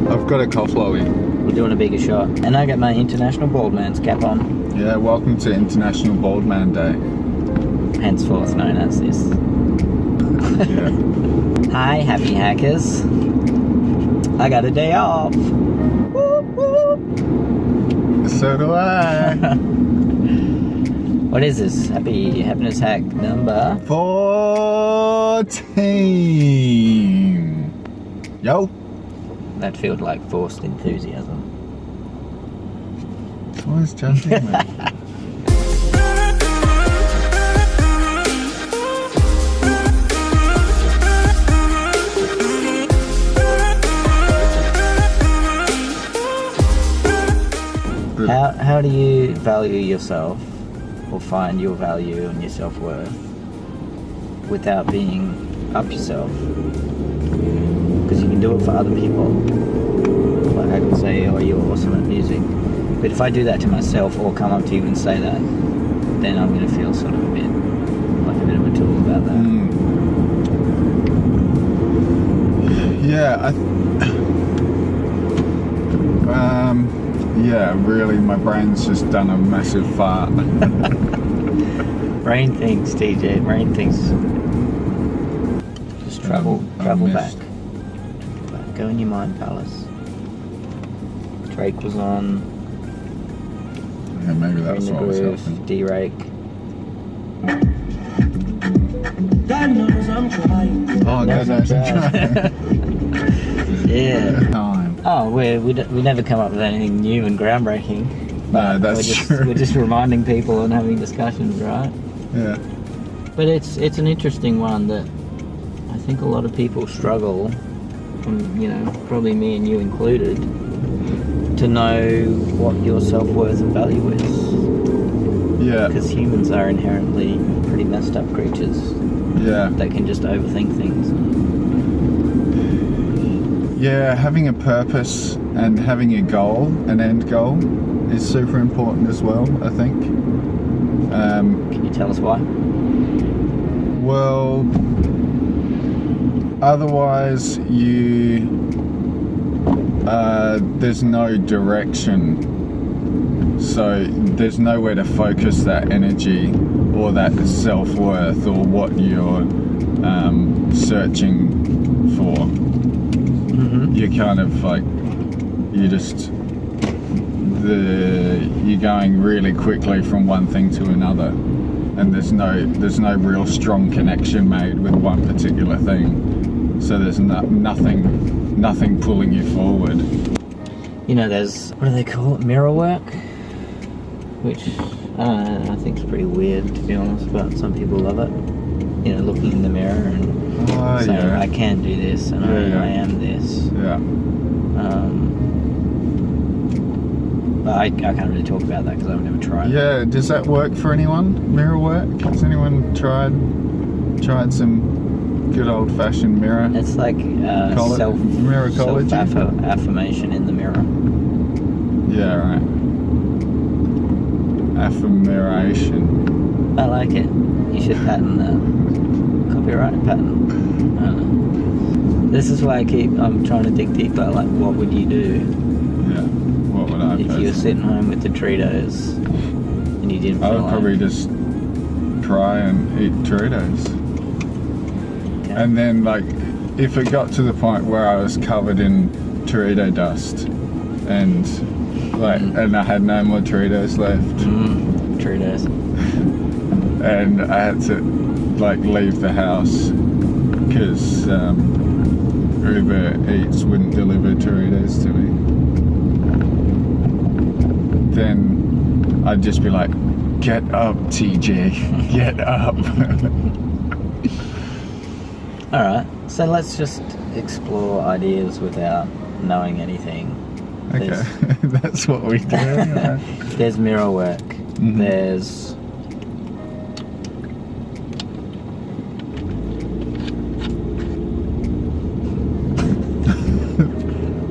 I've got a cough lolly. We're doing a bigger shot. And I got my International Bald Man's cap on. Yeah, welcome to International Bald Man Day. Henceforth known as this. Yeah. Hi, happy hackers. I got a day off. Whoop, whoop. So do I. What is this? Happiness hack number 14. Yo. That feels like forced enthusiasm. Someone's jumping, man. How do you value yourself or find your value and your self-worth without being up yourself? Because you can do it for other people. Like I can say, oh, you're awesome at music. But if I do that to myself or come up to you and say that, then I'm going to feel sort of a bit like a bit of a tool about that. Yeah, yeah, really, my brain's just done a massive fart. Brain thinks, TJ, brain thinks. Just travel back. Go in your mind palace. Drake was on. Yeah, maybe that's what was helping. D-Rake. God knows I'm trying. Oh, God knows I'm trying. Yeah. Time. Oh, we never come up with anything new and groundbreaking. No, that's true. We're just reminding people and having discussions, right? Yeah. But it's an interesting one that I think a lot of people struggle, probably me and you included, to know what your self-worth and value is. Yeah. Because humans are inherently pretty messed up creatures. Yeah. That can just overthink things. Yeah, having a purpose and having a goal, an end goal, is super important as well, I think. Can you tell us why? Well, otherwise there's no direction. So there's nowhere to focus that energy or that self-worth or what you're searching for. Mm-hmm. You're kind of like, you're going really quickly from one thing to another, and there's no real strong connection made with one particular thing. So there's nothing pulling you forward. There's, what do they call it, mirror work, which I think is pretty weird, to be honest, but some people love it. Looking in the mirror and saying, yeah. I can do this, and I am this. Yeah. But I can't really talk about that because I've never tried. Yeah, does that work for anyone? Mirror work? Has anyone tried some good old-fashioned mirror? It's like miracology? Self-affirmation in the mirror. Yeah, right. Affirmation. I like it. You should patent that. Copyright patent. I don't know. This is why I'm trying to dig deeper. Like, what would you do? Yeah. What would I if you were sitting home with the Doritos and you didn't feel I would probably just try and eat Doritos. Okay. And then, like, if it got to the point where I was covered in Dorito dust and and I had no more Doritos left. Doritos. And I had to leave the house because Uber Eats wouldn't deliver Doritos to me. Then I'd just be like, get up, TJ, get up. Alright, so let's just explore ideas without knowing anything. Okay, that's what we do. Right? There's mirror work. Mm-hmm. There's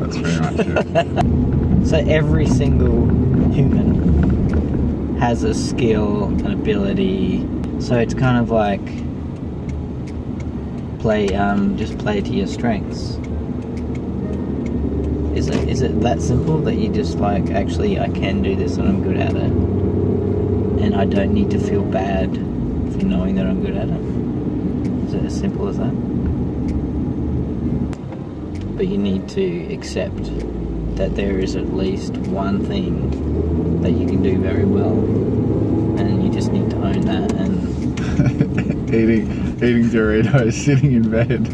that's very much it. So every single human has a skill, an ability. So it's kind of like just play to your strengths. Is it that simple that you just like, actually I can do this and I'm good at it, and I don't need to feel bad for knowing that I'm good at it? Is it as simple as that? But you need to accept that there is at least one thing that you can do very well, and you just need to own that. And eating Doritos, sitting in bed.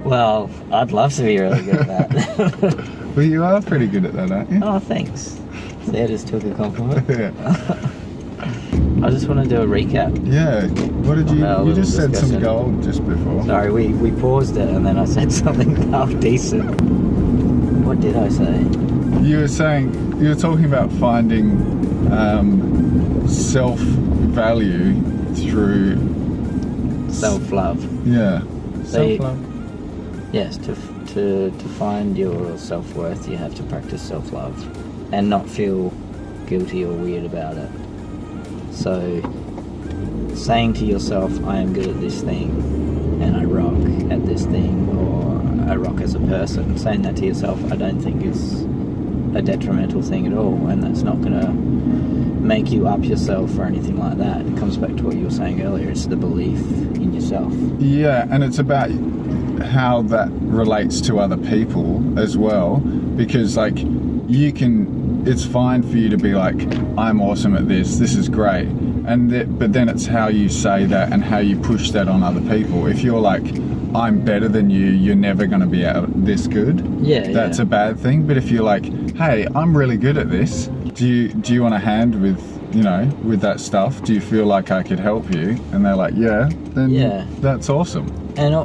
well, I'd love to be really good at that. Well, you are pretty good at that, aren't you? Oh, thanks. See, I just took a compliment. Yeah. I just want to do a recap. Yeah. What did you? Well, You just said some discussion. gold just before. Sorry, we paused it and then I said something half decent. What did I say? You were talking about finding self-value through Self-love. yeah, So you- self-love. Yes, to find your self-worth, you have to practice self-love and not feel guilty or weird about it. So, saying to yourself, I am good at this thing, and I rock at this thing, or I rock as a person, saying that to yourself, I don't think is a detrimental thing at all, and that's not going to make you up yourself or anything like that. It comes back to what you were saying earlier, it's the belief in yourself. Yeah, and it's about how that relates to other people as well, because like it's fine for you to be like, I'm awesome at this is great, but then it's how you say that and how you push that on other people. If you're like, I'm better than you, you're never going to be this good. That's a bad thing. But if you're like, hey, I'm really good at this, do you want a hand with with that stuff? Do you feel like I could help you? And they're like, yeah, then that's awesome. And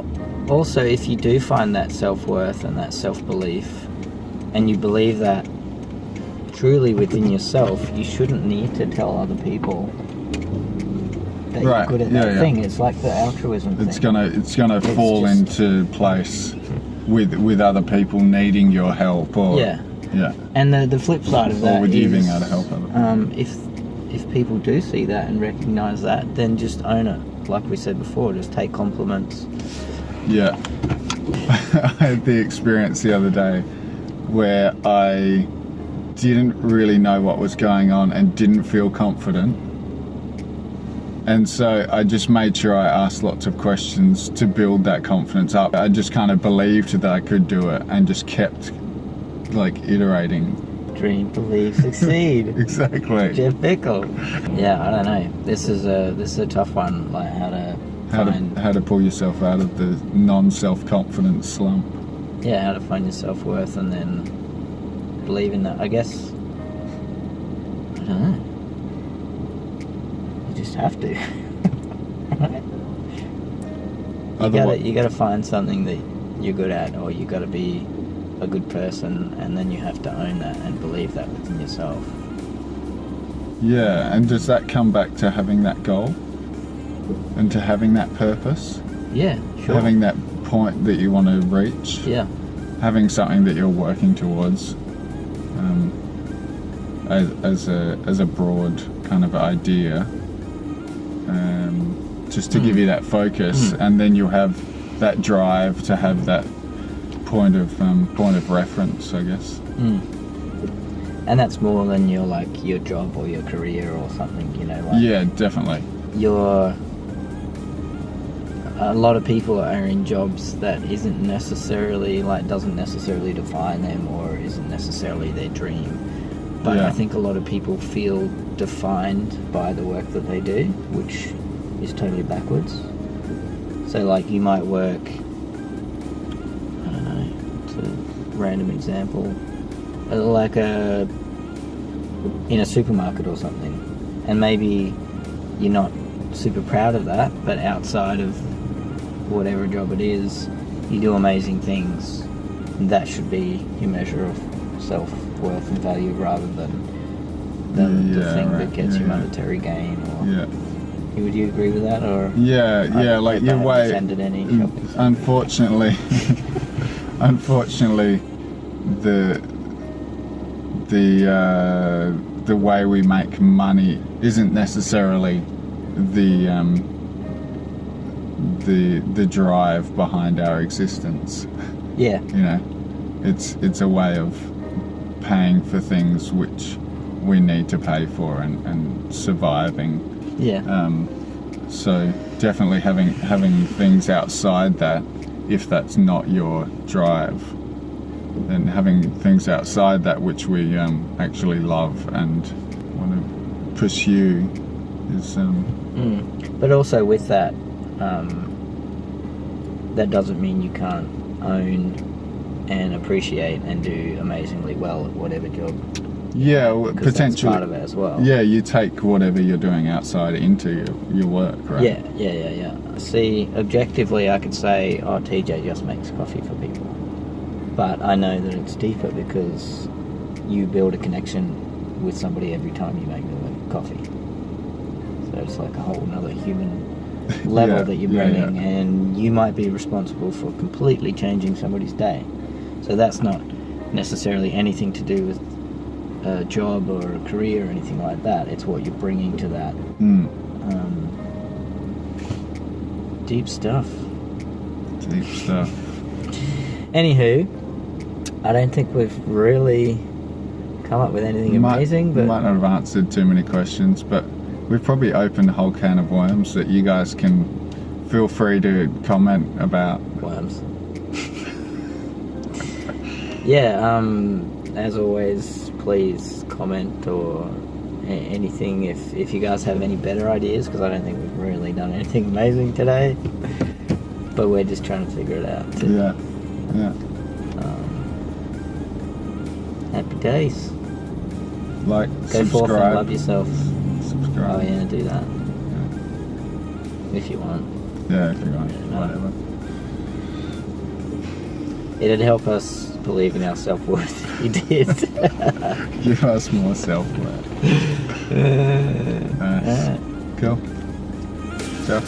also, if you do find that self-worth and that self-belief, and you believe that truly within yourself, you shouldn't need to tell other people that you're good at that thing. It's like the altruism thing. It's gonna fall into place with other people needing your help, or And the flip side of that with you is, being able to help other people. If people do see that and recognise that, then just own it. Like we said before, just take compliments. Yeah. I had the experience the other day where I didn't really know what was going on and didn't feel confident. And so I just made sure I asked lots of questions to build that confidence up. I just kind of believed that I could do it and just kept like iterating. Dream, believe, succeed. Exactly. Jeff Bickle. Yeah, I don't know. This is a tough one. Like how to pull yourself out of the non-self-confidence slump. Yeah, how to find your self-worth and then believe in that. I guess, I don't know. You just have to. You gotta find something that you're good at, or you gotta be a good person, and then you have to own that and believe that within yourself. Yeah, and does that come back to having that goal and to having that purpose? Yeah, sure. Having that point that you want to reach. Yeah. Having something that you're working towards, as a broad kind of idea, just to give you that focus, and then you'll have that drive to have that point of reference, I guess. And that's more than your job or your career or something, yeah, definitely. A lot of people are in jobs that isn't necessarily doesn't necessarily define them, or isn't necessarily their dream. But I think a lot of people feel defined by the work that they do, which is totally backwards. So you might work, I don't know, it's a random example, in a supermarket or something, and maybe you're not super proud of that, but outside of whatever job it is, you do amazing things. And that should be your measure of self-worth and value, rather than the thing that gets you monetary gain. Or would you agree with that? Or your way. Any unfortunately, the way we make money isn't necessarily the drive behind our existence. Yeah. You know, it's a way of paying for things which we need to pay for and surviving. Yeah. So definitely having things outside that, if that's not your drive, then having things outside that which we actually love and want to pursue is. But also with that, that doesn't mean you can't own and appreciate and do amazingly well at whatever job. Yeah, well, Because potentially. that's part of it as well. Yeah, you take whatever you're doing outside into your work, right? Yeah. See, objectively, I could say, oh, TJ just makes coffee for people. But I know that it's deeper because you build a connection with somebody every time you make them a coffee. So it's like a whole nother human level that you're bringing, and you might be responsible for completely changing somebody's day. So that's not necessarily anything to do with a job or a career or anything like that. It's what you're bringing to that. Deep stuff. Deep stuff. Anywho, I don't think we've really come up with anything amazing, but might not have answered too many questions, but we've probably opened a whole can of worms that you guys can feel free to comment about. worms. Yeah, as always, please comment or anything if you guys have any better ideas, because I don't think we've really done anything amazing today, but we're just trying to figure it out too. Yeah. Happy days. Like, Go forth and love subscribe. yourself. Subscribe. Oh yeah, do that if you want. Yeah, if you want. No. Whatever. It'd help us believe in our self-worth if you did. Give us more self-worth. Nice. Alright. Cool. Ciao.